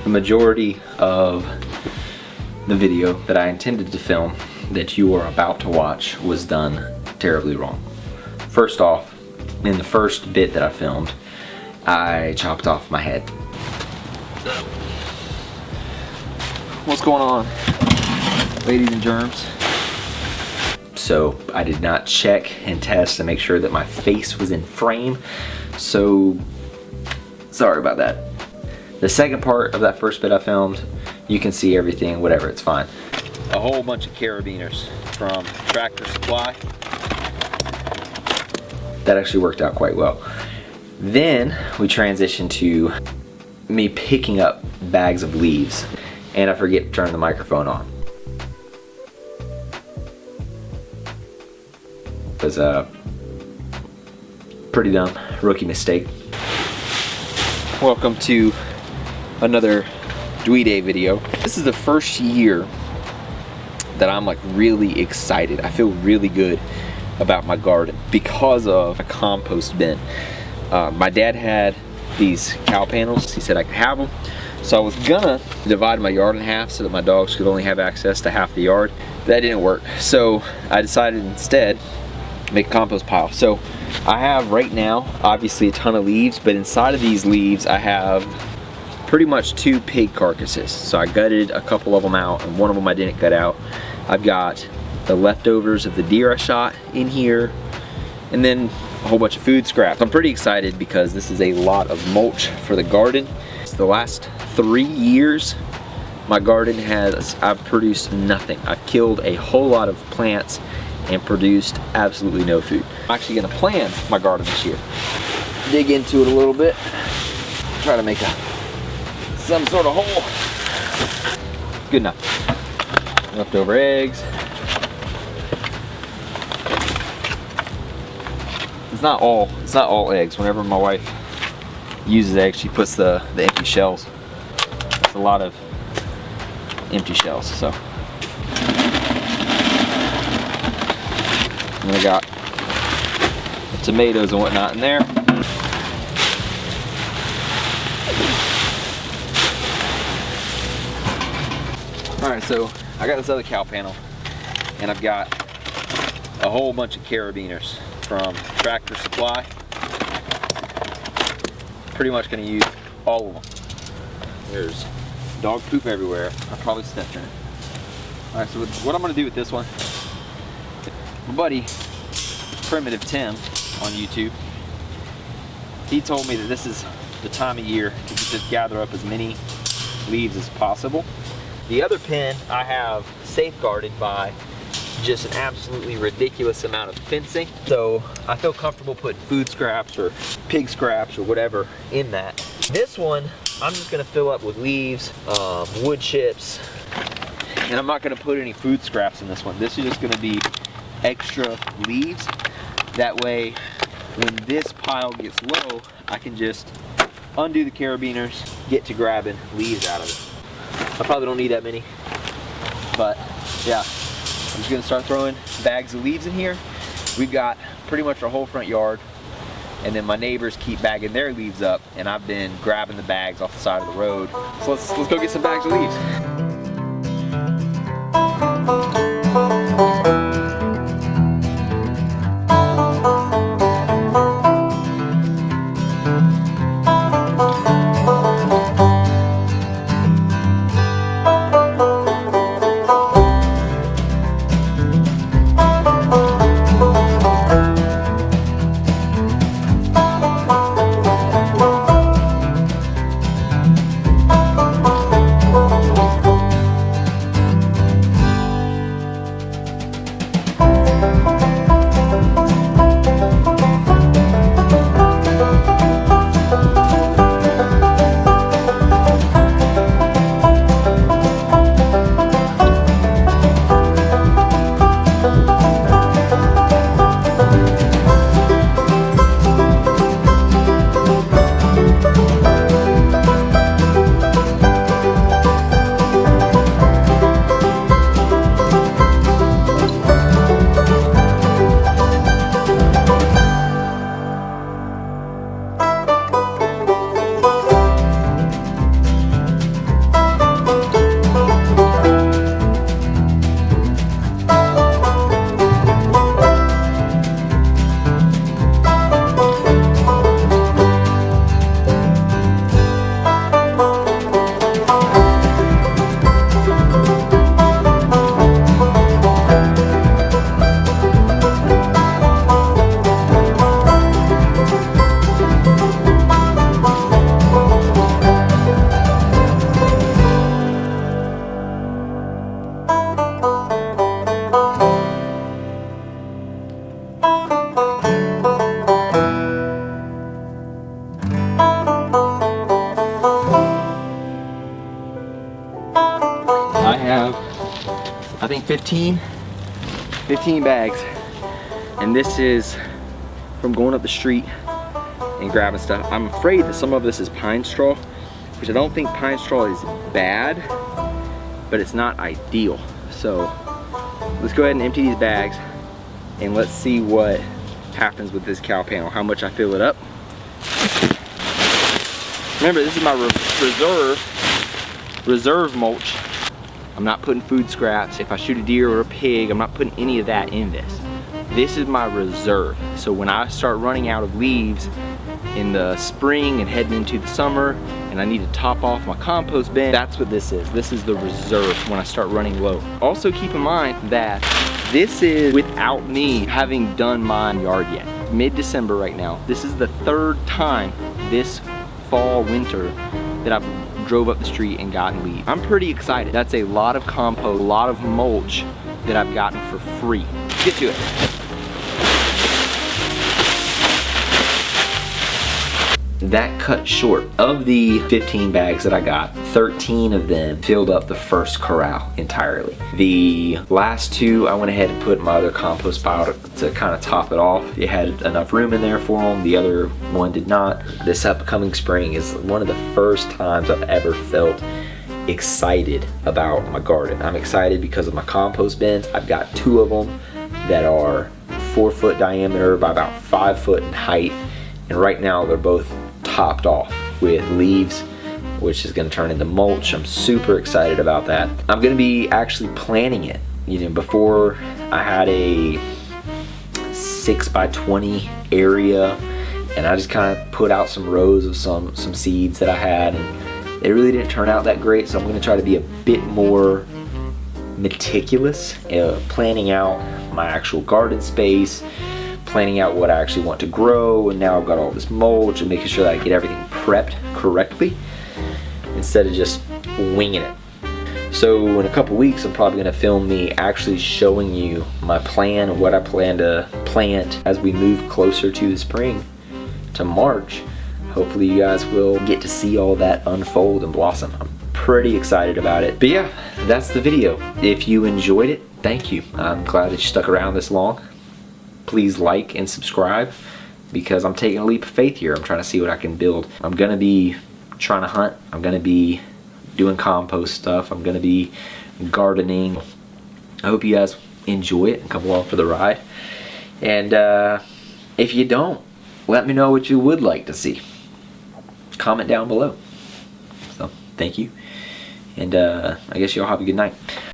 The majority of the video that I intended to film that you are about to watch was done terribly wrong. First off, in the first bit that I filmed, I chopped off my head. What's going on, ladies and germs? So I did not check and test to make sure that my face was in frame, so sorry about that. The second part of that first bit I filmed, you can see everything, whatever, it's fine. A whole bunch of carabiners from Tractor Supply. That actually worked out quite well. Then we transitioned to me picking up bags of leaves, and I forget to turn the microphone on. It was a pretty dumb rookie mistake. Welcome to another Dewey Day video. This is the first year that I'm like really excited. I feel really good about my garden because of a compost bin. My dad had these cow panels. He said I could have them. So I was gonna divide my yard in half so that my dogs could only have access to half the yard. That didn't work. So I decided instead make a compost pile. So I have right now obviously a ton of leaves, but inside of these leaves I have pretty much 2 pig carcasses. So I gutted a couple of them out, and one of them I didn't gut out. I've got the leftovers of the deer I shot in here, and then a whole bunch of food scraps. I'm pretty excited because this is a lot of mulch for the garden. It's the last 3 years my garden I've produced nothing. I've killed a whole lot of plants and produced absolutely no food. I'm actually gonna plan my garden this year. Dig into it a little bit. Try to make some sort of hole. Good enough. Leftover eggs. It's not all eggs. Whenever my wife uses eggs, she puts the empty shells. It's a lot of empty shells, so. And I got tomatoes and whatnot in there. Alright, so I got this other cow panel, and I've got a whole bunch of carabiners from Tractor Supply. Pretty much going to use all of them. There's dog poop everywhere. I probably stepped in it. Alright, so what I'm going to do with this one, my buddy Primitive Tim on YouTube, he told me that this is the time of year to just gather up as many leaves as possible. The other pen I have safeguarded by just an absolutely ridiculous amount of fencing, so I feel comfortable putting food scraps or pig scraps or whatever in that. This one I'm just going to fill up with leaves, wood chips, and I'm not going to put any food scraps in this one. This is just going to be extra leaves. That way when this pile gets low, I can just undo the carabiners, get to grabbing leaves out of it. I probably don't need that many, but yeah, I'm just gonna start throwing bags of leaves in here. We've got pretty much our whole front yard, and then my neighbors keep bagging their leaves up, and I've been grabbing the bags off the side of the road. So let's go get some bags of leaves. have, I think 15 bags. And this is from going up the street and grabbing stuff. I'm afraid that some of this is pine straw, which I don't think pine straw is bad, but it's not ideal. So let's go ahead and empty these bags and let's see what happens with this cow panel, how much I fill it up. Remember, this is my reserve mulch. I'm not putting food scraps. If I shoot a deer or a pig, I'm not putting any of that in this. This is my reserve. So when I start running out of leaves in the spring and heading into the summer, and I need to top off my compost bin, that's what this is. This is the reserve when I start running low. Also keep in mind that this is without me having done my yard yet. Mid-December right now. This is the third time this fall, winter that I've drove up the street and gotten leaves. I'm pretty excited. That's a lot of compost, a lot of mulch that I've gotten for free. Let's get to it. That cut short. Of the 15 bags that I got, 13 of them filled up the first corral entirely. The last two, I went ahead and put my other compost pile to kind of top it off. It had enough room in there for them. The other one did not. This upcoming spring is one of the first times I've ever felt excited about my garden. I'm excited because of my compost bins. I've got 2 of them that are 4 foot diameter by about 5 foot in height. And right now they're both topped off with leaves, which is going to turn into mulch. I'm super excited about that. I'm going to be actually planting it. You know, before I had a 6 by 20 area, and I just kind of put out some rows of some seeds that I had, and they really didn't turn out that great. So I'm going to try to be a bit more meticulous, planning out my actual garden space, planning out what I actually want to grow, and now I've got all this mulch and making sure that I get everything prepped correctly instead of just winging it. So in a couple weeks I'm probably going to film me actually showing you my plan of what I plan to plant as we move closer to the spring, to March. Hopefully you guys will get to see all that unfold and blossom. I'm pretty excited about it. But yeah, that's the video. If you enjoyed it, thank you. I'm glad that you stuck around this long. Please like and subscribe, because I'm taking a leap of faith here. I'm trying to see what I can build. I'm gonna be trying to hunt. I'm gonna be doing compost stuff. I'm gonna be gardening. I hope you guys enjoy it and come along for the ride. And if you don't, let me know what you would like to see. Comment down below. So thank you, and I guess y'all have a good night.